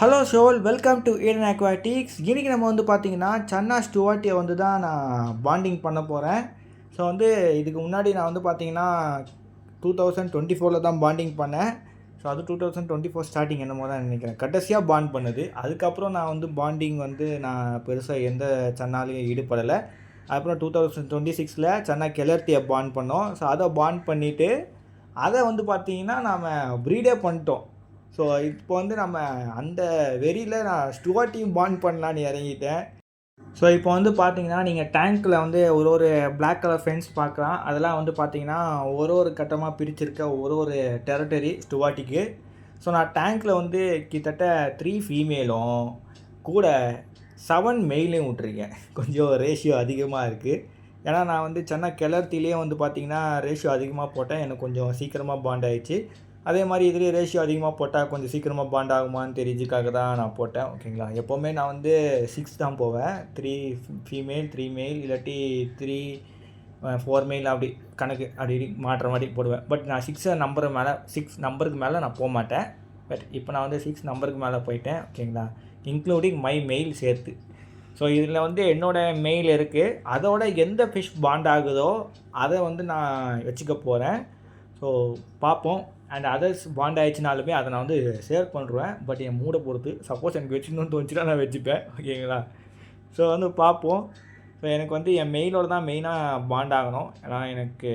Hello ஷோல், welcome to Eden Aquatics. இன்றைக்கி நம்ம வந்து பார்த்திங்கன்னா சன்னா ஸ்டுவார்ட்டியை வந்து தான் நான் பாண்டிங் பண்ண போகிறேன். ஸோ வந்து இதுக்கு முன்னாடி நான் வந்து பார்த்திங்கன்னா 2024 தான் பாண்டிங் பண்ணேன். ஸோ அது 2024 ஸ்டார்டிங் என்னமோ தான் நினைக்கிறேன், கடைசியாக பாண்ட் பண்ணுது. அதுக்கப்புறம் நான் வந்து பாண்டிங் வந்து நான் பெருசாக எந்த சன்னாலையும் ஈடுபடலை. அப்புறம் 2026 சன்னா கெலர்த்தியை பாண்ட் பண்ணோம். ஸோ அதை பாண்ட் பண்ணிவிட்டு அதை வந்து பார்த்திங்கன்னா நாம் ப்ரீடே பண்ணிட்டோம். ஸோ இப்போ வந்து நம்ம அந்த வெறியில் நான் ஸ்டுவார்ட்டையும் பாண்ட் பண்ணலான்னு இறங்கிட்டேன். ஸோ இப்போ வந்து பார்த்தீங்கன்னா நீங்கள் டேங்க்கில் வந்து ஒரு பிளாக் கலர் ஃபென்ஸ் பார்க்கலாம். அதெல்லாம் வந்து பார்த்தீங்கன்னா ஒரு கட்டமாக பிரிச்சிருக்க ஒரு டெரிட்டரி ஸ்டுவார்ட்டிக்கு. ஸோ நான் டேங்க்கில் வந்து கிட்டத்தட்ட 3 ஃபீமேலும் கூட 7 மெயிலையும் விட்ருக்கேன். கொஞ்சம் ரேஷியோ அதிகமாக இருக்குது. ஏன்னா நான் வந்து சென்னை கிளர்த்திலே வந்து பார்த்திங்கன்னா ரேஷியோ அதிகமாக போட்டேன், எனக்கு கொஞ்சம் சீக்கிரமாக பாண்ட் ஆகிடுச்சு. அதே மாதிரி இதுலேயே ரேஷியோ அதிகமாக போட்டால் கொஞ்சம் சீக்கிரமாக பாண்ட் ஆகுமான்னு தெரிஞ்சுக்காக தான் நான் போட்டேன். ஓகேங்களா, எப்போவுமே நான் வந்து 6 தான் போவேன். 3 ஃபீமேல் 3 மேல், இல்லாட்டி 3 4 மேல், அப்படி கணக்கு அப்படி மாட்டுற மாதிரி போடுவேன். பட் நான் 6 நம்பருக்கு மேலே நான் போக மாட்டேன். பட் இப்போ நான் வந்து 6 நம்பருக்கு மேலே போயிட்டேன். ஓகேங்களா, இன்க்ளூடிங் மை மெயில் சேர்த்து. ஸோ இதில் வந்து என்னோடய மெயில் இருக்குது. அதோட எந்த ஃபிஷ் பாண்ட் ஆகுதோ அதை வந்து நான் வச்சுக்க போகிறேன். ஸோ பார்ப்போம். அண்ட் அதர்ஸ் பாண்ட் ஆகிடுச்சினாலுமே அதை நான் வந்து ஷேர் பண்ணுறேன். பட் என் மூடை பொறுத்து, சப்போஸ் எனக்கு வச்சுக்கணும்னு தோணுச்சுன்னா நான் வச்சுப்பேன். ஓகேங்களா, ஸோ வந்து பார்ப்போம். ஸோ எனக்கு வந்து என் மெயிலோட தான் மெயினாக பாண்ட் ஆகணும். ஏன்னா எனக்கு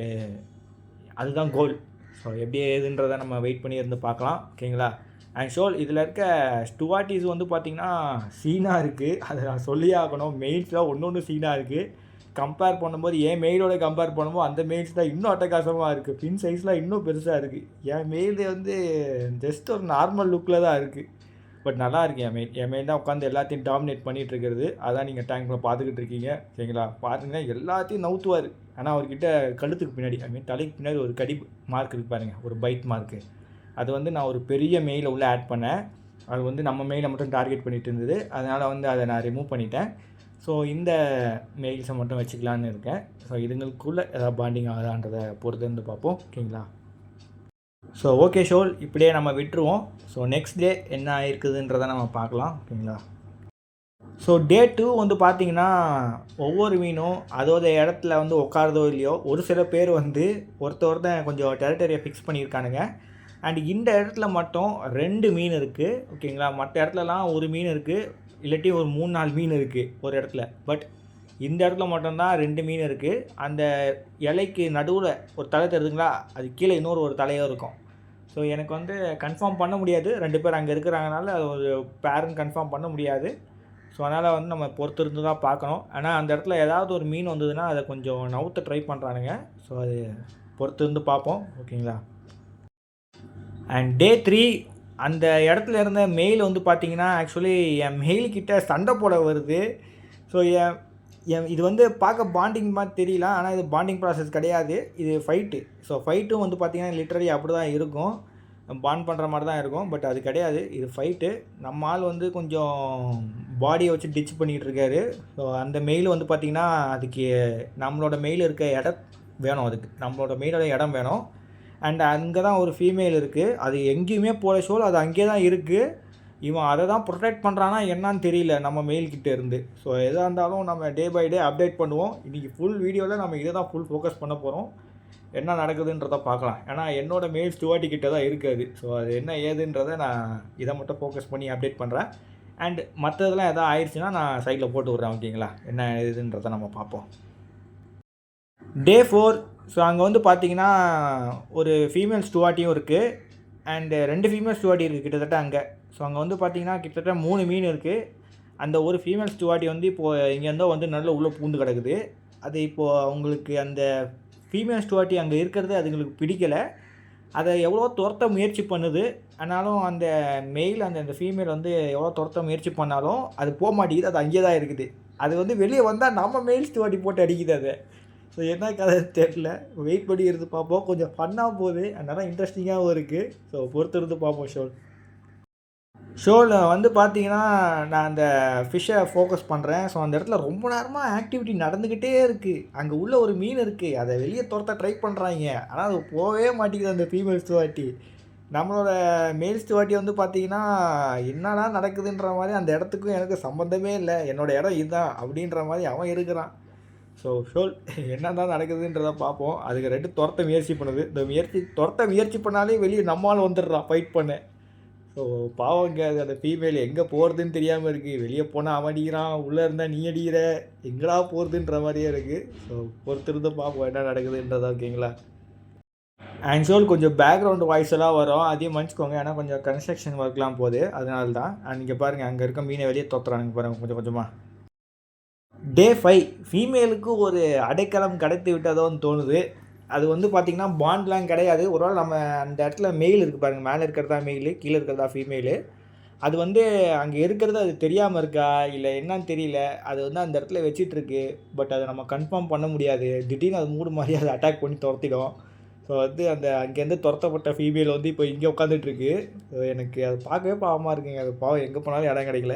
அதுதான் கோல். ஸோ எப்படி ஏதுன்றதை நம்ம வெயிட் பண்ணி இருந்து பார்க்கலாம். ஓகேங்களா, அண்ட் ஷோல் இதில் இருக்க ஸ்டுவார்ட்டிஸ் வந்து பார்த்திங்கன்னா சீனாக இருக்குது. அதை நான் சொல்லியே ஆகணும். மெயில்ஸ்லாம் ஒன்று சீனாக இருக்குது. கம்பேர் பண்ணும்போது என் மெயிலோட கம்பேர் பண்ணும்போது அந்த மெயில்ஸ் தான் இன்னும் அட்டகாசமாக இருக்குது. பின் சைஸ்லாம் இன்னும் பெருசாக இருக்குது. என் மெயில் வந்து ஜஸ்ட் ஒரு நார்மல் லுக்கில் தான் இருக்குது. பட் நல்லா இருக்குது. என் மெயில் தான் உட்காந்து எல்லாத்தையும் டாமினேட் பண்ணிகிட்டு இருக்கிறது. அதான் நீங்கள் டேங்கில் பார்த்துக்கிட்டு இருக்கீங்க. சரிங்களா, பார்த்தீங்கன்னா எல்லாத்தையும் நவுத்துவார். ஆனால் அவர்கிட்ட கழுத்துக்கு பின்னாடி தலைக்கு பின்னாடி ஒரு கடி மார்க் இருக்குது பாருங்கள், ஒரு பைட் மார்க்கு. அது வந்து நான் ஒரு பெரிய மெயிலை உள்ளே ஆட் பண்ணேன். அது வந்து நம்ம மெயிலை மட்டும் டார்கெட் பண்ணிகிட்டு இருந்தது. அதனால் வந்து அதை நான் ரிமூவ் பண்ணிட்டேன். ஸோ இந்த மெயில்ஸை மட்டும் வச்சுக்கலான்னு இருக்கேன். ஸோ இதுங்களுக்குள்ளே ஏதாவது பாண்டிங் ஆகுதான்றதை பொறுத்து இருந்து பார்ப்போம். ஓகேங்களா, ஸோ ஓகே ஷோல், இப்படியே நம்ம விட்டுருவோம். ஸோ நெக்ஸ்ட் டே என்ன ஆயிருக்குதுன்றதை நம்ம பார்க்கலாம். ஓகேங்களா, ஸோ டே 2 வந்து பார்த்திங்கன்னா ஒவ்வொரு மீனும் அதோட இடத்துல வந்து உட்காரதோ இல்லையோ, ஒரு சில பேர் வந்து ஒருத்தன் கொஞ்சம் டெரிட்டரியை ஃபிக்ஸ் பண்ணியிருக்கானுங்க. அண்ட் இந்த இடத்துல மட்டும் 2 மீன் இருக்குது. ஓகேங்களா, மற்ற இடத்துலலாம் ஒரு மீன் இருக்குது, இல்லாட்டி ஒரு 3-4 மீன் இருக்குது ஒரு இடத்துல. பட் இந்த இடத்துல மட்டும்தான் 2 மீன் இருக்குது. அந்த இலைக்கு நடுவில் ஒரு தலை தருதுங்களா, அது கீழே ஒரு தலையும் இருக்கும். ஸோ எனக்கு வந்து கன்ஃபார்ம் பண்ண முடியாது, 2 பேர் அங்கே இருக்கிறாங்கனால அது ஒரு பேரண்ட் கன்ஃபார்ம் பண்ண முடியாது. ஸோ அதனால் வந்து நம்ம பொறுத்து இருந்து தான் பார்க்கணும். ஆனால் அந்த இடத்துல ஏதாவது ஒரு மீன் வந்ததுன்னா அதை கொஞ்சம் நவுத்த ட்ரை பண்ணுறானுங்க. ஸோ அது பொறுத்து இருந்து பார்ப்போம். ஓகேங்களா, அண்ட் டே 3 அந்த இடத்துல இருந்த மெயில் வந்து பார்த்திங்கன்னா ஆக்சுவலி என் மெயில்கிட்ட சண்டை போட வருது. ஸோ இது வந்து பார்க்க பாண்டிங் மாதிரி தெரியல, ஆனால் இது பாண்டிங் ப்ராசஸ் கிடையாது, இது ஃபைட்டு. ஸோ ஃபைட்டும் வந்து பார்த்திங்கன்னா லிட்ரலி அப்படி தான் இருக்கும், பாண்ட் பண்ணுற மாதிரி தான் இருக்கும். பட் அது கிடையாது, இது ஃபைட்டு. நம்ம ஆள் வந்து கொஞ்சம் பாடியை வச்சு டிச் பண்ணிகிட்டு இருக்காரு. ஸோ அந்த மெயில் வந்து பார்த்திங்கன்னா அதுக்கு நம்மளோட மெயில் இருக்க இடம் வேணும், அதுக்கு நம்மளோட மெயிலோட இடம் வேணும். அண்ட் அங்கே தான் ஒரு ஃபீமேல் இருக்குது, அது எங்கேயுமே போகிற ஷோல் அது அங்கே தான் இருக்குது. இவன் அதை தான் ப்ரொடெக்ட் பண்ணுறான்னா என்னான்னு தெரியல நம்ம மெயில்கிட்ட இருந்து. ஸோ எதாக இருந்தாலும் நம்ம டே பை டே அப்டேட் பண்ணுவோம். இன்றைக்கி ஃபுல் வீடியோவில் நம்ம இதை தான் ஃபுல் ஃபோக்கஸ் பண்ண போகிறோம். என்ன நடக்குதுன்றதை பார்க்கலாம். ஏன்னா என்னோடய மெயில் ஸ்டுவார்ட்டி கிட்ட தான் இருக்காது. ஸோ அது என்ன ஏதுன்றதை நான் இதை மட்டும் ஃபோக்கஸ் பண்ணி அப்டேட் பண்ணுறேன். அண்ட் மற்றதெல்லாம் எதாவது ஆயிடுச்சுன்னா நான் சைடில் போட்டு விட்றேன். ஓகேங்களா, என்ன ஏதுன்றதை நம்ம பார்ப்போம். டே 4. ஸோ அங்கே வந்து பார்த்திங்கன்னா ஒரு ஃபீமேல் ஸ்டுவார்ட்டியும் இருக்குது, அண்டு 2 ஃபீமேல் ஸ்டுவார்ட்டி இருக்குது கிட்டத்தட்ட அங்கே. ஸோ அங்கே வந்து பார்த்திங்கன்னா கிட்டத்தட்ட 3 மீன் இருக்குது. அந்த ஒரு ஃபீமேல் ஸ்டுவார்ட்டி வந்து இப்போது இங்கேருந்தோ வந்து நல்ல உள்ளே பூந்து கிடக்குது. அது இப்போது அவங்களுக்கு அந்த ஃபீமேல் ஸ்டுவார்ட்டி அங்கே இருக்கிறது அதுங்களுக்கு பிடிக்கலை. அதை எவ்வளோ துரத்த முயற்சி பண்ணுது. ஆனாலும் அந்த மெயில் அந்த ஃபீமேல் வந்து எவ்வளோ துரத்த முயற்சி பண்ணாலும் அது போக மாட்டேங்குது, அது அங்கேயே தான் இருக்குது. அது வந்து வெளியே வந்தால் நம்ம மெயில் ஸ்டுவார்ட்டி போட்டு அடிக்குது அதை. ஸோ என்ன கதை தெரில, வெயிட் பண்ணி இருந்து பார்ப்போம். கொஞ்சம் ஃபன்னாக போகுது, அதனால் இன்ட்ரெஸ்டிங்காகவும் இருக்குது. ஸோ பொறுத்து இருந்து பார்ப்போம். ஷோவில் வந்து பார்த்திங்கன்னா நான் அந்த ஃபிஷ்ஷை ஃபோக்கஸ் பண்ணுறேன். ஸோ அந்த இடத்துல ரொம்ப நேரமாக ஆக்டிவிட்டி நடந்துக்கிட்டே இருக்குது. அங்கே உள்ள ஒரு மீன் இருக்குது, அதை வெளியே துரத்த ட்ரை பண்ணுறாங்க, ஆனால் அது போகவே மாட்டேங்குது அந்த ஃபீமேல் ஸ்டுவார்ட்டி. நம்மளோட மேல் ஸ்டுவார்ட்டி வந்து பார்த்தீங்கன்னா, என்னடா நடக்குதுன்ற மாரி அந்த இடத்துக்கும் எனக்கும் சம்மந்தமே இல்ல. என்னோட இடம் இதுதான் அப்படின்ற மாரி அவன் இருக்கிறான். ஸோ என்னதான் நடக்குதுன்றத பார்ப்போம். அதுக்கு 2 தொரத்த முயற்சி பண்ணுது. இந்த தொரத்த முயற்சி பண்ணாலே வெளிய நம்ம ஆள் வந்துடுறான் ஃபைட் பண்ண. ஸோ பாவங்க அது அந்த ஃபீமேல் எங்கே போகிறதுன்னு தெரியாமல் இருக்குது. வெளியே போனால் அவன் அடிக்கிறான், உள்ளே இருந்தால் நீ அடிக்கிற, எங்கடா போகிறதுன்ற மாதிரியே இருக்குது. ஸோ பொறுத்திருந்து பார்ப்போம் என்ன நடக்குதுன்றதா. ஓகேங்களா? அண்ட் ஷோல் கொஞ்சம் பேக்ரவுண்ட் வாய்ஸ் எல்லாம் வரும், அதையும் மன்னிச்சுக்கோங்க. ஏன்னா கொஞ்சம் கன்ஸ்ட்ரக்ஷன் ஒர்க்லாம் போகுது, அதனால தான். அண்ட் இங்கே பாருங்கள், அங்கே இருக்க மீனை வெளியே தோத்துறானுங்க பாருங்கள் கொஞ்சம் கொஞ்சமாக. டே 5 ஃபீமேலுக்கு ஒரு அடைக்கலம் கிடைத்து விட்டதோன்னு தோணுது. அது வந்து பார்த்திங்கன்னா பாண்ட்லாம் கிடையாது. ஒரு வேளை நம்ம அந்த இடத்துல மெயில் இருக்குது பாருங்கள், மேலே இருக்கிறதா மெயிலு, கீழே இருக்கிறதா ஃபீமேலு. அது வந்து அங்கே இருக்கிறது அது தெரியாமல் இருக்கா இல்லை என்னன்னு தெரியல. அது வந்து அந்த இடத்துல வச்சிட்ருக்கு. பட் அதை நம்ம கன்ஃபார்ம் பண்ண முடியாது. திடீர்னு அது மூடு மாதிரி அதை அட்டாக் பண்ணி துரத்திடும். ஸோ வந்து அந்த அங்கேருந்து துரத்தப்பட்ட ஃபீமேல் வந்து இப்போ இங்கே உட்காந்துட்ருக்கு. ஸோ எனக்கு அது பார்க்கவே பாவமாக இருக்குங்க. அது பாவம் எங்கே போனாலும் இடம் கிடைக்கல.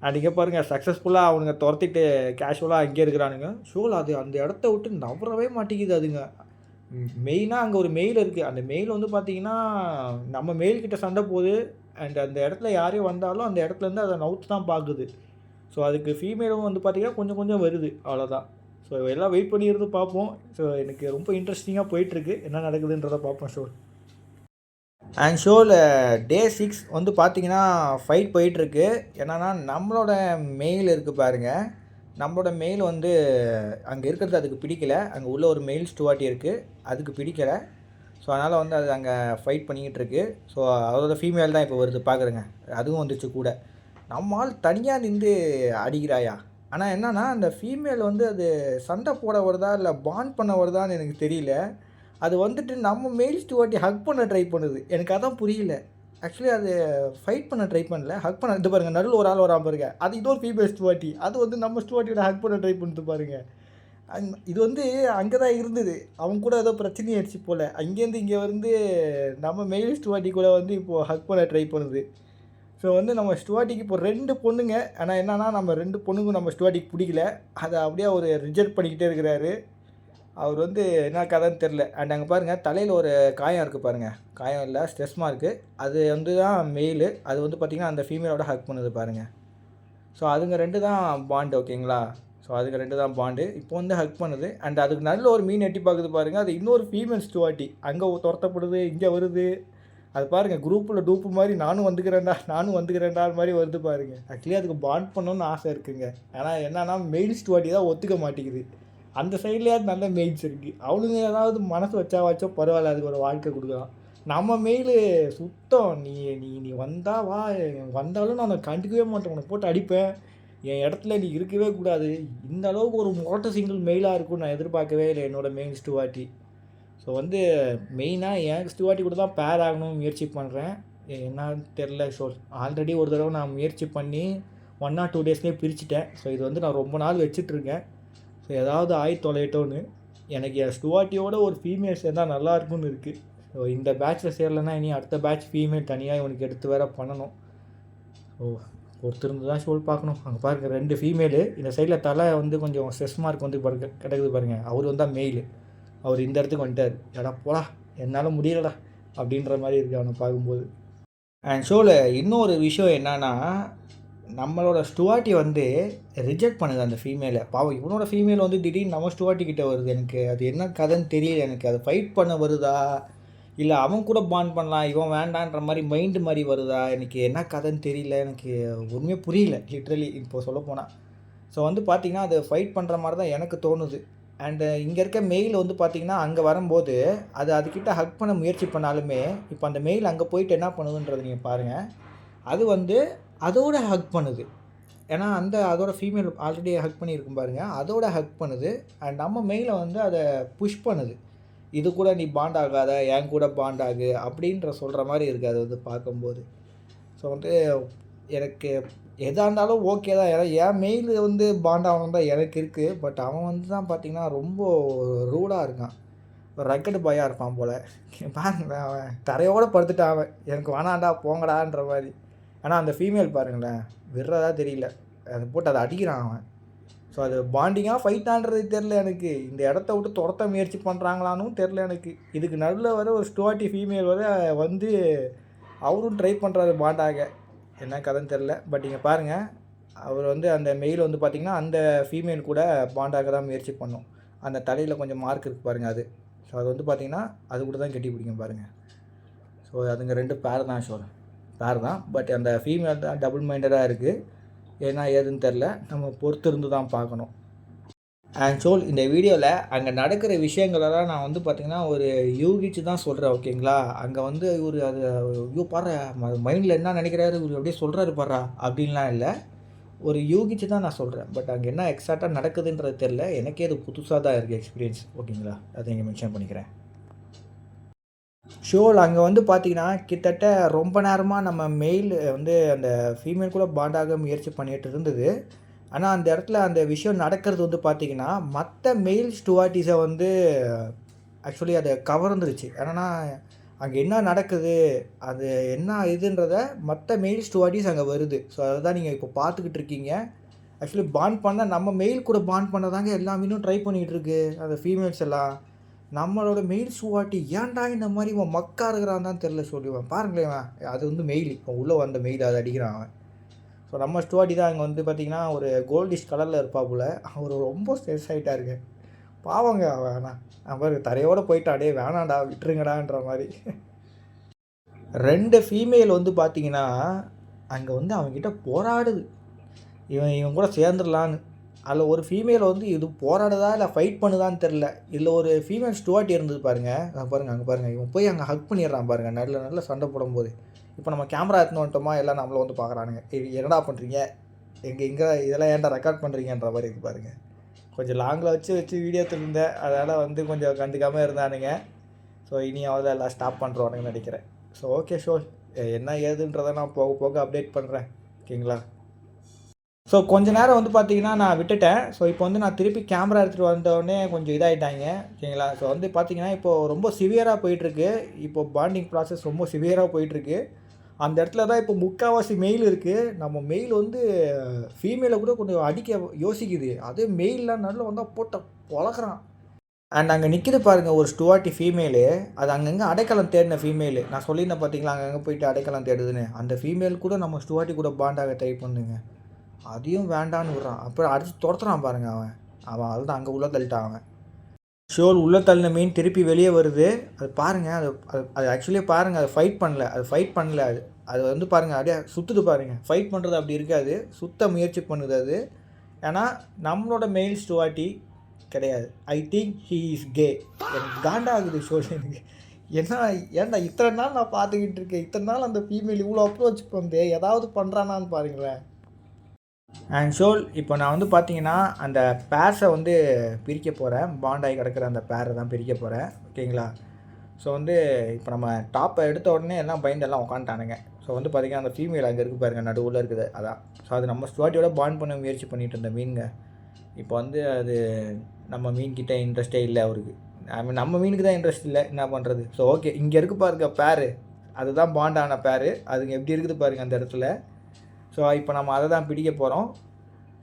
அண்ட் இங்கே பாருங்கள், சக்ஸஸ்ஃபுல்லாக அவனுங்க துரத்திட்டு கேஷுவலாக அங்கேயே இருக்கிறானுங்க. ஷோல் அது அந்த இடத்த விட்டு நவரவே மாட்டேங்குது அதுங்க. மெயினாக அங்கே ஒரு மெயில் இருக்குது. அந்த மெயில் வந்து பார்த்திங்கன்னா நம்ம மெயில்கிட்ட சண்டை போகுது. அண்ட் அந்த இடத்துல யாரையும் வந்தாலும் அந்த இடத்துலேருந்து அதை நவுத்து தான் பார்க்குது. ஸோ அதுக்கு ஃபீமேலும் வந்து பார்த்திங்கன்னா கொஞ்சம் கொஞ்சம் வருது, அவ்வளோதான். ஸோ எல்லாம் வெயிட் பண்ணி இருந்து பார்ப்போம். ஸோ எனக்கு ரொம்ப இன்ட்ரெஸ்டிங்காக போயிட்டுருக்கு, என்ன நடக்குதுன்றதை பார்ப்போம் ஷோ. அண்ட் ஷோவில் டே 6 வந்து பார்த்திங்கன்னா ஃபைட் போயிட்டுருக்கு. என்னென்னா நம்மளோட மெயில் இருக்குது பாருங்கள், நம்மளோட மெயில் வந்து அங்கே இருக்கிறது அதுக்கு பிடிக்கல. அங்கே உள்ள ஒரு மெயில் ஸ்டுவார்ட்டி இருக்குது, அதுக்கு பிடிக்கலை. ஸோ அதனால் வந்து அது அங்கே ஃபைட் பண்ணிக்கிட்டு இருக்கு. ஸோ அதோட ஃபீமேல் தான் இப்போ வருது பார்க்குறேங்க, அதுவும் வந்துச்சு கூட. நம்மால் தனியாக நின்று அடிக்கிறாயா. ஆனால் என்னென்னா அந்த ஃபீமேல் வந்து அது சண்டை போட வருதா இல்லை பாண்ட் பண்ண வருதான்னு எனக்கு தெரியல. அது வந்துட்டு நம்ம மெயில் ஸ்டுவார்ட்டி ஹக் பண்ண ட்ரை பண்ணுது. எனக்கு அதான் புரியல. ஆக்சுவலி அது ஃபைட் பண்ண ட்ரை பண்ணல, ஹக் பண்ண. இது பாருங்கள், நடுவில் ஒரு ஆள் வராமல் பாருங்க, அது இன்னொரு ஃபீமேல் ஸ்டுவார்ட்டி. அது வந்து நம்ம ஸ்டுவார்ட்டியோட ஹக் பண்ண ட்ரை பண்ணிட்டு பாருங்கள். இது வந்து அங்கே தான் இருந்தது. அவங்க கூட ஏதோ பிரச்சனையாயிடுச்சு போல். அங்கேருந்து இங்கே வந்து நம்ம மெயில் ஸ்டுவார்ட்டி கூட வந்து இப்போது ஹக் பண்ண ட்ரை பண்ணுது. ஸோ வந்து நம்ம ஸ்டுவார்ட்டிக்கு இப்போ 2 பொண்ணுங்க. ஆனால் என்னென்னா நம்ம 2 பொண்ணுங்க நம்ம ஸ்டுவார்ட்டிக்கு பிடிக்கல. அதை அப்படியே அவர் ரிஜெக்ட் பண்ணிக்கிட்டே இருக்கிறாரு. அவர் வந்து என்ன கதைன்னு தெரில. அண்ட் அங்கே பாருங்கள், தலையில் ஒரு காயம் இருக்குது பாருங்கள், காயம் இல்லை ஸ்ட்ரெஸ் மார்க்கு. அது வந்து தான் மெயிலு. அது வந்து பார்த்திங்கன்னா அந்த ஃபீமேலோட ஹக் பண்ணுது பாருங்கள். ஸோ அதுங்க 2 தான் பாண்டு. ஓகேங்களா? ஸோ அதுக்கு 2 தான் பாண்டு. இப்போ வந்து ஹக் பண்ணுது. அண்ட் அதுக்கு நல்ல ஒரு மீன் எட்டி பார்க்குது பாருங்கள். அது இன்னொரு ஃபீமேல் ஸ்டுவார்ட்டி அங்கே துரத்தப்படுது, இங்கே வருது. அது பாருங்கள், குரூப்பில் டூப்பு மாதிரி நானும் வந்துக்கிறேன்டா மாதிரி வருது பாருங்கள். ஆக்சுவலி அதுக்கு பாண்ட் பண்ணணுன்னு ஆசை இருக்குங்க. ஆனால் என்னன்னா மெயில் ஸ்டுவார்ட்டி தான் ஒத்துக்க மாட்டேங்குது. அந்த சைட்லேயாவது நல்ல மெயில்ஸ் இருக்குது. அவனுங்க ஏதாவது மனசு வச்சோ பரவாயில்ல, அதுக்கு ஒரு வாழ்க்கை கொடுக்கலாம். நம்ம மெயிலு சுத்தம். நீ நீ நீ வந்தா வா, வந்தாலும் நான் உன்னை கண்டுக்கவே மாட்டேன், உன்னை போட்டு அடிப்பேன், என் இடத்துல நீ இருக்கவே கூடாது. இந்த அளவுக்கு ஒரு மோட்டர் சிங்கிள் மெயிலாக இருக்கும்னு நான் எதிர்பார்க்கவே இல்லை என்னோடய மெயின் ஸ்டுவார்ட்டி. ஸோ வந்து மெயினாக என் ஸ்டுவார்ட்டி கூட தான் பேர் ஆகணும்னு முயற்சி பண்ணுறேன். என்னன்னு தெரில. ஸோ ஆல்ரெடி ஒரு தடவை நான் முயற்சி பண்ணி 1 or 2 டேஸ்லேயே பிரிச்சுட்டேன். ஸோ இது வந்து நான் ரொம்ப நாள் வச்சிட்ருக்கேன். ஸோ ஏதாவது தொலையட்டோன்னு எனக்கு என் ஸ்டுவார்ட்டியோட ஒரு ஃபீமேல் சேர்ந்தால் நல்லாயிருக்கும்னு இருக்குது. ஸோ இந்த பேட்சில் சேரலைன்னா இனி அடுத்த பேட்ச் ஃபீமேல் தனியாக இவனுக்கு எடுத்து வேற பண்ணணும். ஸோ ஒருத்தருந்து தான் ஷோல் பார்க்கணும். அங்கே பாருங்கள் 2 ஃபீமேலு. இந்த சைடில் தலை வந்து கொஞ்சம் ஸ்ட்ரெஸ் மார்க் வந்து கிடக்குது பாருங்கள். அவர் வந்தால் மெயிலு. அவர் இந்த இடத்துக்கு வந்துட்டார். எடா போடா, என்னால் முடியலடா அப்படின்ற மாதிரி இருக்குது அவனை பார்க்கும்போது. அண்ட் ஷோவில் இன்னொரு விஷயம் என்னன்னா, நம்மளோட ஸ்டுவார்ட்டி வந்து ரிஜெக்ட் பண்ணுது அந்த ஃபீமேலை. பாவம், இவனோட ஃபீமேல் வந்து திடீர்னு நம்ம ஸ்டுவார்ட்டி கிட்டே வருது. எனக்கு அது என்ன கதைன்னு தெரியல. எனக்கு அது ஃபைட் பண்ண வருதா இல்லை அவன் கூட பாண்ட் பண்ணலாம், இவன் வேண்டான்ற மாதிரி மைண்டு மாதிரி வருதா, எனக்கு என்ன கதைன்னு தெரியல. எனக்கு ஒன்றுமே புரியல லிட்ரலி இப்போ சொல்லப்போனால். ஸோ வந்து பார்த்திங்கன்னா அது ஃபைட் பண்ணுற மாதிரி தான் எனக்கு தோணுது. அண்டு இங்கே இருக்க மெயில் வந்து பார்த்திங்கன்னா அங்கே வரும்போது அது அதுக்கிட்ட ஹக் பண்ண முயற்சி பண்ணாலுமே இப்போ அந்த மெயில் அங்கே போயிட்டு என்ன பண்ணுதுன்றது நீங்கள் பாருங்கள். அது வந்து அதோட ஹக் பண்ணுது. ஏன்னா அதோட ஃபீமேல் ஆல்ரெடி ஹக் பண்ணியிருக்கும் பாருங்கள், அதோட ஹக் பண்ணுது. அண்ட் நம்ம மெயிலை வந்து அதை புஷ் பண்ணுது. இது கூட நீ பாண்ட் ஆகாத, என் கூட பாண்ட் ஆகு அப்படின்ற சொல்கிற மாதிரி இருக்குது அது வந்து பார்க்கும்போது. ஸோ வந்து எனக்கு எதாக இருந்தாலும் ஓகே தான். ஏன்னா என் மெயில் வந்து பாண்ட் ஆகணும் தான் எனக்கு இருக்குது. பட் அவன் வந்து தான் பார்த்திங்கன்னா ரொம்ப ரூடாக இருக்கான், ரக்கெட்டு பாயாக இருப்பான் போல். பாருங்களேன், அவன் தரையோடு படுத்துட்டான். அவன் எனக்கு வேணாண்டா போங்கடான்ற மாதிரி. ஆனால் அந்த ஃபீமேல் பாருங்களேன், விடுறதா தெரியல, அதை போட்டு அதை அடிக்கிறான் அவன். ஸோ அது பாண்டிங்காக ஃபைட்டான்றது தெரில எனக்கு. இந்த இடத்த விட்டு துரத்த முயற்சி பண்ணுறாங்களானும் தெரில எனக்கு. இதுக்கு நடுவில் வர ஒரு ஸ்டுவார்ட்டி ஃபீமேல் வர வந்து அவரும் ட்ரை பண்ணுறாரு பாண்டாக. என்ன கதைன்னு தெரில. பட் இங்கே பாருங்கள், அவர் வந்து அந்த மெயில் வந்து பார்த்திங்கன்னா அந்த ஃபீமேல் கூட பாண்டாக தான் முயற்சி பண்ணும். அந்த தலையில் கொஞ்சம் மார்க் இருக்குது பாருங்கள் அது. ஸோ அது வந்து பார்த்திங்கன்னா அது கூட தான் கட்டி பிடிக்கும் பாருங்கள். ஸோ அதுங்க 2 பேர் தான் பேர் தான். பட் அந்த ஃபீமேல் தான் டபுள் மைண்டடாக இருக்குது. ஏன்னா ஏதுன்னு தெரில, நம்ம பொறுத்து இருந்து தான் பார்க்கணும். அண்ட் சோல் இந்த வீடியோவில் அங்கே நடக்கிற விஷயங்களெல்லாம் நான் வந்து பார்த்திங்கன்னா ஒரு யூகிச்சு தான் சொல்கிறேன், ஓகேங்களா. அங்கே வந்து இவர் அது ஐயோ பாரு மைண்டில் என்ன நினைக்கிறாரு இவர் அப்படியே சொல்கிறாரு பாரா அப்படின்லாம் இல்லை. ஒரு யூகிச்சு தான் நான் சொல்கிறேன். பட் அங்கே என்ன எக்ஸாக்டாக நடக்குதுன்றது தெரில. எனக்கே அது புதுசாக தான் இருக்குது எக்ஸ்பீரியன்ஸ், ஓகேங்களா. அதை இங்கே மென்ஷன் பண்ணிக்கிறேன். ஷோவில் அங்கே வந்து பார்த்திங்கன்னா கிட்டத்தட்ட ரொம்ப நேரமாக நம்ம மெயில் வந்து அந்த ஃபீமேல் கூட பாண்டாக முயற்சி பண்ணிகிட்டு இருந்தது. ஆனால் அந்த இடத்துல அந்த விஷயம் நடக்கிறது வந்து பார்த்திங்கன்னா மற்ற மெயில் ஸ்டுவார்ட்டிஸை வந்து ஆக்சுவலி அதை கவர்ந்துருச்சு. ஏன்னா அங்கே என்ன நடக்குது, அது என்ன இதுன்றத மற்ற மெயில் ஸ்டுவார்ட்டிஸ் அங்கே வருது. ஸோ அதை தான் நீங்கள் இப்போ பார்த்துக்கிட்டு இருக்கீங்க. ஆக்சுவலி பாண்ட் பண்ண நம்ம மெயில் கூட பாண்ட் பண்ண தாங்க எல்லா மீனும் ட்ரை பண்ணிகிட்டு இருக்கு அந்த ஃபீமேல்ஸ் எல்லாம். நம்மளோட மெயில் ஸ்டுவார்ட்டி ஏன்டா இந்த மாதிரி இவன் மக்கா இருக்கிறான் தான் தெரில சொல்லுவேன். பாருங்களேன், அது வந்து மெயில் இப்போ உள்ளே வந்த மெயில் அதை அடிக்கிறான் அவன். ஸோ நம்ம ஸ்டுவார்ட்டி தான் அங்கே வந்து பார்த்திங்கன்னா ஒரு கோல்டிஷ் கலரில் இருப்பாப்புல. அவர் ரொம்ப ஸ்ட்ரெஸ் ஆகிட்டா இருக்கு பாவங்க. அவன் அவர் தரையோடு போயிட்டாடே வேணாண்டா விட்டுருங்கடான்ற மாதிரி. 2 ஃபீமேல் வந்து பார்த்திங்கன்னா அங்கே வந்து அவங்ககிட்ட போராடுது, இவன் கூட சேர்ந்துடலான்னு. அதில் ஒரு ஃபீமேல் வந்து இது போராடுதா இல்லை ஃபைட் பண்ணுதான்னு தெரில. இதில் ஒரு ஃபீமேல் ஸ்டுவார்ட்டி இருந்தது பாருங்கள். அங்கே பாருங்கள் இவன் போய் அங்கே ஹக் பண்ணிடுறான் பாருங்கள் நல்ல சண்டை போடும்போது. இப்போ நம்ம கேமரா எடுத்துன்னு வந்துட்டோமா எல்லாம் நம்மளை வந்து பார்க்குறானுங்க, என்னடா பண்ணுறீங்க எங்கே இதெல்லாம் ஏன்டா ரெக்கார்ட் பண்ணுறீங்கன்ற மாதிரி இருக்குது பாருங்கள். கொஞ்சம் லாங்கில் வச்சு வீடியோ எடுத்துருந்தேன், அதனால் வந்து கொஞ்சம் கண்டுக்காமல் இருந்தானுங்க. ஸோ இனி அவ்வளோ எல்லாம் ஸ்டாப் பண்ணுறோன்னு நினைக்கிறேன். ஸோ ஓகே ஷோல் என்ன ஏதுன்றதை நான் போக போக அப்டேட் பண்ணுறேன், ஓகேங்களா. ஸோ கொஞ்ச நேரம் வந்து பார்த்திங்கன்னா நான் விட்டுட்டேன். ஸோ இப்போ வந்து நான் திருப்பி கேமரா எடுத்துகிட்டு வந்தோடனே கொஞ்சம் இதாகிட்டாங்க, ஓகேங்களா. ஸோ வந்து பார்த்திங்கன்னா இப்போது ரொம்ப சிவியராக போயிட்டுருக்கு. இப்போ பாண்டிங் ப்ராசஸ் ரொம்ப சிவியராக போயிட்டுருக்கு. அந்த இடத்துல தான் இப்போ முக்கால்வாசி மெயில் இருக்குது. நம்ம மெயில் வந்து ஃபீமேலை கூட கொஞ்சம் அடிக்க யோசிக்குது. அதே மெயிலெலாம் நல்ல வந்தால் போட்ட பொழக்கிறான். அண்ட் அங்கே நிற்கிது பாருங்கள் ஒரு ஸ்டுவார்ட்டி ஃபீமேலு. அது அங்கங்கே அடைக்கலம் தேடின ஃபீமேலு. நான் சொல்லியிருந்தேன் பார்த்தீங்களா அங்கங்கே போயிட்டு அடைக்கலம் தேடுதுன்னு. அந்த ஃபீமேல் கூட நம்ம ஸ்டுவார்ட்டி கூட பாண்டாக ட்ரை பண்ணுங்க, அதையும் வேண்டான்னு விட்றான். அப்புறம் அடுத்து துரத்துறான் பாருங்கள் அவன் அதுதான் அங்கே உள்ளே தள்ளிட்டான் அவன். ஷோல் உள்ளே தள்ளின மீன் திருப்பி வெளியே வருது. அது பாருங்கள், அது ஆக்சுவலியாக பாருங்கள், அது ஃபைட் பண்ணல. அது வந்து பாருங்கள் அப்படியே சுற்றுது பாருங்கள். ஃபைட் பண்ணுறது அப்படி இருக்காது, சுத்த முயற்சி பண்ணுது அது. ஏன்னா நம்மளோட மெயில் ஸ்டுவார்ட்டி கிடையாது. I think he is K. எனக்கு காண்டாகுது ஷோல். எனக்கு ஏன்டா இத்தனை நாள் நான் பார்த்துக்கிட்டு இருக்கேன், இத்தனை நாள் அந்த ஃபீமேல் இவ்வளோ அப்ரோச் பண்ணு ஏதாவது பண்ணுறானான்னு பாருங்களேன். அண்ட் ஷோல் இப்போ நான் வந்து பார்த்தீங்கன்னா அந்த பேர்ஸை வந்து பிரிக்க போகிறேன். பாண்டாகி கிடக்கிற அந்த பேரை தான் பிரிக்க போகிறேன், ஓகேங்களா. ஸோ வந்து இப்போ நம்ம டாப்பை எடுத்த உடனே எல்லாம் பயந்து எல்லாம் உட்காந்துட்டானுங்க. ஸோ வந்து பார்த்திங்கன்னா அந்த ஃபீமேல் அங்கே இருக்குது பாருங்கள் நடுவில் இருக்குது, அதான். ஸோ அது நம்ம ஸ்டுவார்ட்டியோட பாண்ட் பண்ண முயற்சி பண்ணிகிட்டு இருந்த மீனுங்க. இப்போ வந்து அது நம்ம மீன்கிட்ட இன்ட்ரெஸ்ட்டே இல்லை அவருக்கு. நம்ம மீனுக்கு தான் இன்ட்ரெஸ்ட் இல்லை, என்ன பண்ணுறது. ஸோ ஓகே, இங்கே இருக்குது பாருங்க பேரு, அதுதான் பாண்டான பேரு. அதுங்க எப்படி இருக்குது பாருங்கள் அந்த இடத்துல. ஸோ இப்போ நம்ம அதை தான் பிடிக்க போகிறோம்.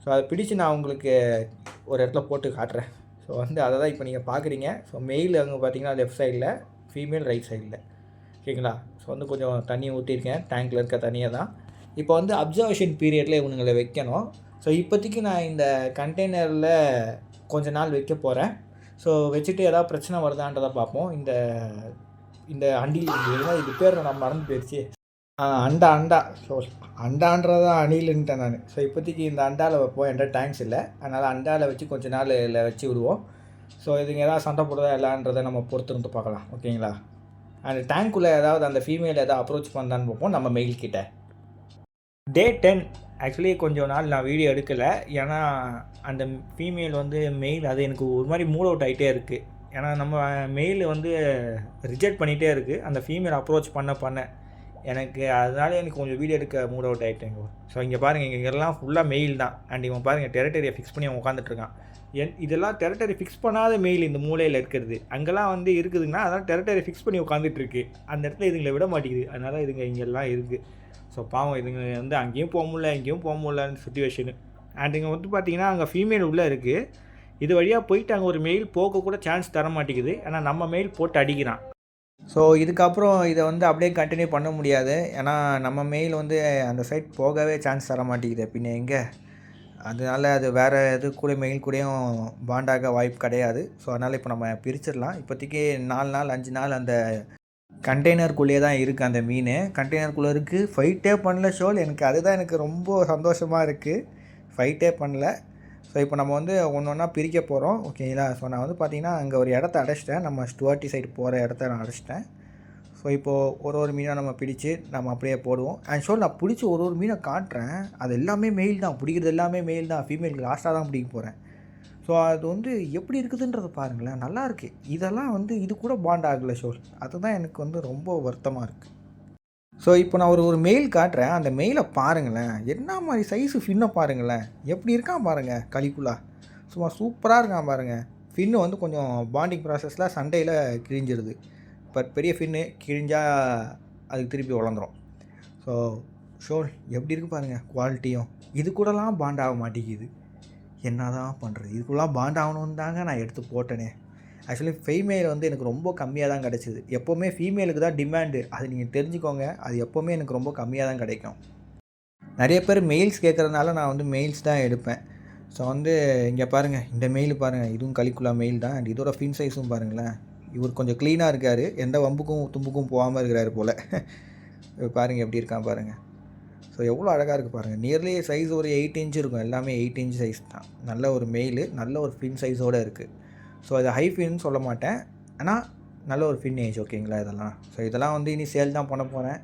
ஸோ அதை பிடிச்சி நான் உங்களுக்கு ஒரு இடத்துல போட்டு காட்டுறேன். ஸோ வந்து அதை தான் இப்போ நீங்கள் பார்க்குறீங்க. ஸோ மெயில் அங்கே பார்த்தீங்கன்னா லெஃப்ட் சைடில், ஃபீமேல் ரைட் சைடில், ஓகேங்களா. ஸோ வந்து கொஞ்சம் தண்ணி ஊற்றிருக்கேன், டேங்க்கில் இருக்க தண்ணியை தான். இப்போ வந்து அப்சர்வேஷன் பீரியடில் இவனுங்களை வைக்கணும். ஸோ இப்போதைக்கு நான் இந்த கண்டெய்னரில் கொஞ்ச நாள் வைக்க போகிறேன். ஸோ வச்சுட்டு ஏதாவது பிரச்சனை வருதான்றதை பார்ப்போம். இந்த அண்டில் இது பேர் நான் மறந்து போயிடுச்சு. அண்டா ஸோ அண்டான்றதான் அணிலுன்ட்டேன் நான். ஸோ இப்போதைக்கு இந்த அண்டாவில் வைப்போம், என்கிட்ட டேங்க்ஸ் இல்லை, அதனால் அண்டாவில் வச்சு கொஞ்ச நாள் இல்லை வச்சு விடுவோம். ஸோ இதுங்க ஏதாவது சண்டை போடுறதா இல்லைன்றதை நம்ம பொறுத்திருந்து பார்க்கலாம், ஓகேங்களா. அந்த டேங்க்குள்ளே ஏதாவது அந்த ஃபீமேல் ஏதாவது அப்ரோச் பண்ணான்னு பார்ப்போம் நம்ம மெயில் கிட்ட. Day 10 ஆக்சுவலி கொஞ்சம் நாள் நான் வீடியோ எடுக்கலை. ஏன்னா அந்த ஃபீமேல் வந்து மெயில் அது எனக்கு ஒரு மாதிரி மூட் அவுட் ஆகிட்டே இருக்குது. ஏன்னா நம்ம மெயில் வந்து ரிஜெக்ட் பண்ணிகிட்டே இருக்குது அந்த ஃபீமேல் அப்ரோச் பண்ண எனக்கு. அதனால எனக்கு கொஞ்சம் வீடியோ எடுக்க மூட் அவுட் ஆகிட்டேங்க. ஸோ இங்கே பாருங்கள், இங்கெல்லாம் ஃபுல்லாக மெயில் தான். அண்ட் இவன் பாருங்கள் டெரிட்டரியை ஃபிக்ஸ் பண்ணி அவன் உட்காந்துட்ருக்கான். இதெல்லாம் டெரிட்டரி ஃபிக்ஸ் பண்ணாத மெயில் இந்த மூலையில் இருக்கிறது. அங்கெல்லாம் வந்து இருக்குதுங்கன்னா அதான் டெரிட்டரி ஃபிக்ஸ் பண்ணி உட்காந்துட்ருக்கு. அந்த இடத்துல இதுங்களை விட மாட்டேங்குது, அதனால் இதுங்க இங்கெல்லாம் இருக்குது. ஸோ பாவம் இதுங்க வந்து அங்கேயும் போக முடியல இங்கேயும் போக முடியலன்னு சுச்சுவேஷனு. அண்ட் இங்கே வந்து பார்த்தீங்கன்னா அங்கே ஃபீமேல் உள்ளே இருக்குது. இது வழியாக போயிட்டு அங்கே ஒரு மெயில் போக கூட சான்ஸ் தர மாட்டேங்குது. ஏன்னா நம்ம மெயில் போட்டு அடிக்கிறான். ஸோ இதுக்கப்புறம் இதை வந்து அப்படியே கண்டினியூ பண்ண முடியாது. ஏன்னா நம்ம மெயில் வந்து அந்த சைட் போகவே சான்ஸ் தர மாட்டேங்குது. பின்ன எங்கே, அதனால அது வேறு இது கூட மெயில் கூடயும் பாண்டாக வாய்ப்பு கிடையாது. ஸோ அதனால் இப்போ நம்ம பிரிச்சிடலாம். இப்போதைக்கு 4 நாள் 5 நாள் அந்த கண்டெய்னருக்குள்ளேயே தான் இருக்குது அந்த மீன். கண்டெய்னருக்குள்ளே இருக்குது. ஃபைட்டே பண்ணல ஷோல். எனக்கு ரொம்ப சந்தோஷமாக இருக்குது. ஃபைட்டே பண்ணல. ஸோ இப்போ நம்ம வந்து ஒன்று ஒன்றா பிரிக்க போகிறோம். ஓகேங்களா? ஸோ நான் வந்து பார்த்திங்கன்னா அங்கே ஒரு இடத்த அடைச்சிட்டேன். நம்ம ஸ்டுவர்ட்டி சைடு போகிற இடத்த நான் அடைச்சிட்டேன். ஸோ இப்போது ஒரு மீனாக நம்ம பிடிச்சி நம்ம அப்படியே போடுவோம். அண்ட் ஷோல் நான் பிடிச்சி ஒரு மீனை காட்டுறேன். அது எல்லாமே மெயில் தான். பிடிக்கிறது எல்லாமே மெயில் தான். ஃபீமேலுக்கு லாஸ்ட்டாக தான் பிடிக்க போகிறேன். ஸோ அது வந்து எப்படி இருக்குதுன்றதை பாருங்களேன். நல்லாயிருக்கு. இதெல்லாம் வந்து இது கூட பாண்ட் ஆகலை ஷோல். அதுதான் எனக்கு வந்து ரொம்ப வருத்தமாக இருக்குது. ஸோ இப்போ நான் ஒரு மெயில் காட்டுறேன். அந்த மெயிலை பாருங்களேன். என்ன மாதிரி சைஸு ஃபின்னை பாருங்களேன். எப்படி இருக்கான் பாருங்கள். கலிக்குலா சும்மா சூப்பராக இருக்கான் பாருங்கள். ஃபின்னு வந்து கொஞ்சம் பாண்டிங் ப்ராசஸில் சண்டையில் கிழிஞ்சிருது. பட் பெரிய ஃபின்னு கிழிஞ்சால் அதுக்கு திருப்பி வளர்ந்துடும். ஸோ ஷோல் எப்படி இருக்குது பாருங்கள் குவாலிட்டியும். இது கூடலாம் பாண்ட் ஆக மாட்டேங்குது. என்ன தான் பண்ணுறது. இதுக்குள்ளலாம் பாண்ட் ஆகணுன்னு தாங்க நான் எடுத்து போட்டேனே. ஆக்சுவலி ஃபீமேல் வந்து எனக்கு ரொம்ப கம்மியாக தான் கிடச்சிது. எப்போவுமே ஃபீமேலுக்கு தான் டிமாண்டு. அது நீங்கள் தெரிஞ்சுக்கோங்க. அது எப்போவுமே எனக்கு ரொம்ப கம்மியாக தான் கிடைக்கும். நிறைய பேர் மெயில்ஸ் கேட்குறதுனால நான் வந்து மெயில்ஸ் தான் எடுப்பேன். ஸோ வந்து இங்கே பாருங்கள். இந்த மெயில் பாருங்கள். இதுவும் கலிக்குலா மெயில் தான். அண்ட் இதோட ஃபின் சைஸும் பாருங்களேன். இவர் கொஞ்சம் க்ளீனாக இருக்கார். எந்த வம்புக்கும் தும்புக்கும் போகாமல் இருக்கிறாரு போல். பாருங்கள் எப்படி இருக்கான் பாருங்கள். ஸோ எவ்வளோ அழகாக இருக்குது பாருங்கள். நியர்லி சைஸ் ஒரு 8 இன்ச் இருக்கும். எல்லாமே 8 இன்ச் சைஸ் தான். நல்ல ஒரு மெயிலு. நல்ல ஒரு ஃபின் சைஸோடு இருக்குது. ஸோ அது ஹை ஃபின்னு சொல்ல மாட்டேன். ஆனால் நல்ல ஒரு ஃபின் ஏஜ். ஓகேங்களா இதெல்லாம். ஸோ இதெல்லாம் வந்து இனி சேல் தான் பண்ண போகிறேன்.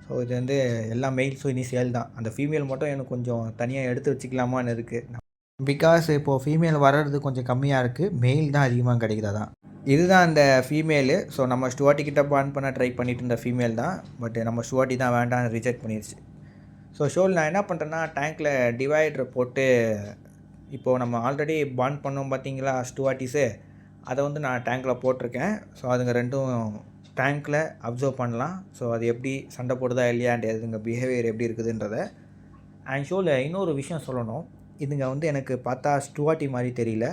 ஸோ இது வந்து எல்லா மெயில்ஸும் இனி சேல் தான். அந்த ஃபீமேல் மட்டும் எனக்கு கொஞ்சம் தனியாக எடுத்து வச்சுக்கலாமான்னு இருக்குது. பிகாஸ் இப்போது ஃபீமேல் வர்றது கொஞ்சம் கம்மியாக இருக்குது. மெயில் தான் அதிகமாக கிடைக்குது. தான் இதுதான் அந்த ஃபீமேலு. ஸோ நம்ம ஸ்டுவார்ட்டிக்கிட்ட பாண்ட் பண்ண ட்ரை பண்ணிட்டு இருந்த ஃபீமேல் தான். பட் நம்ம ஸ்டுவார்ட்டி தான் வேண்டாம்னு ரிஜெக்ட் பண்ணிடுச்சு. ஸோ ஷோல் நான் என்ன பண்ணுறேன்னா டேங்க்கில் டிவைடரை போட்டு இப்போது நம்ம ஆல்ரெடி பாண்ட் பண்ணோம் பார்த்தீங்களா ஸ்டுவார்ட்டிஸு, அதை வந்து நான் டேங்க்கில் போட்டிருக்கேன். ஸோ அதுங்க ரெண்டும் டேங்க்கில் அப்சர்வ் பண்ணலாம். ஸோ அது எப்படி சண்டை போடுதா இல்லையா அண்ட் அதுங்க பிஹேவியர் எப்படி இருக்குதுன்றதை. அண்ட் ஷோவில் இன்னொரு விஷயம் சொல்லணும். இதுங்க வந்து எனக்கு பார்த்தா ஸ்டுவார்ட்டி மாதிரி தெரியல.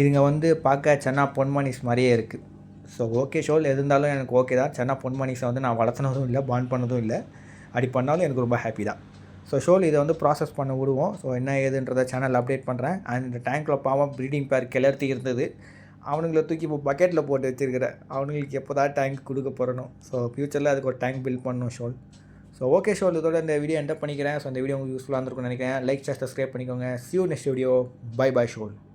இதுங்க வந்து பார்க்க சென்னா பொன்மணிஸ் மாதிரியே இருக்குது. ஸோ ஓகே ஷோல் எது இருந்தாலும் எனக்கு ஓகே தான். சென்னா பொன்மணிஸை வந்து நான் வளர்த்துனதும் இல்லை, பாண்ட் பண்ணதும் இல்லை. அப்படி பண்ணாலும் எனக்கு ரொம்ப ஹாப்பி தான். ஸோ ஷோல் இதை வந்து ப்ராசஸ் பண்ண விடுவோம். ஸோ என்ன ஏதுன்றதை சேனல் அப்டேட் பண்ணுறேன். அண்ட் இந்த டேங்க்கில் பாவம் ப்ரீடிங் பேர் கிளர்த்தி இருந்தது. அவனுங்களை தூக்கி இப்போ பக்கெட்டில் போட்டு வச்சுருக்கிறேன். அவனுங்களுக்கு எப்போ தான் டேங்க் கொடுக்க போகிறணும். ஸோ ஃப்யூச்சரில் அதுக்கு ஒரு டேங்க் பில்ட் பண்ணணும் ஷோல். ஸோ ஓகே ஷோல் இதோட இந்த வீடியோ என்டர் பண்ணிக்கிறேன். ஸோ இந்த வீடியோ உங்களுக்கு யூஸ்ஃபுல்லாக இருந்திருக்கும்னு நினைக்கிறேன். லைக் சப்ஸ்கிரைப் பண்ணிக்கோங்க. see you next video. Bye bye ஷோல்.